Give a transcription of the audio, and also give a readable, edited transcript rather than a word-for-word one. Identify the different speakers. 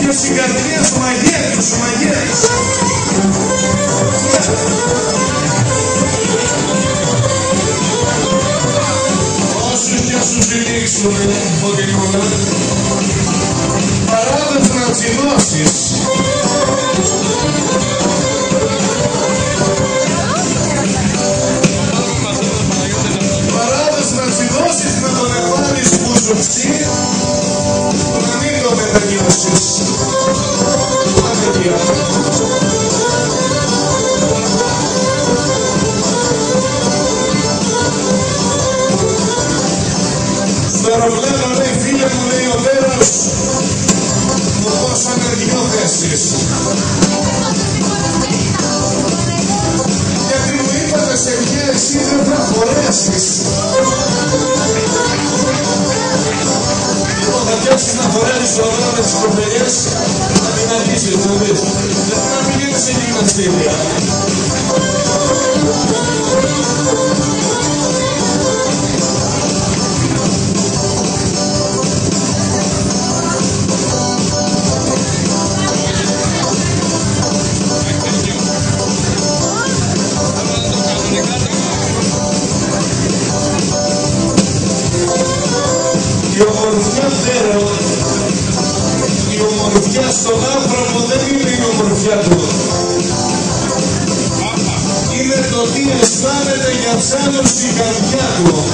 Speaker 1: και συγχαρητήρια στο μαγείρι, στο μαγείρι. Όσους και όσους ζηλίξουν, Ποκεμόνα, παράδοξο να τσινώσεις. Παράδοξο να τσινώσεις, να τον εφάνεις που σου ψεί, να μην το μετανιώσεις. Στο αεροπλάνο λέει φίλε μου, λέει ο Πέρος, μου δώσανε 2 θέσεις. Γιατί μου είπατε σε ποια εσύ δεν θα χωρέσεις. Λοιπόν, θα πιάσεις να φορέσεις το δρόμο με τις κοπελιές, να μην αρχίσεις να δεις. Γιατί να μην γίνεις σε γυμναστήρια. Η ομορφιά θέλω, η ομορφιά στον άνθρωπο δεν είναι η ομορφιά του. Είναι το τι αισθάνεται για ψάνος στην καρδιά του.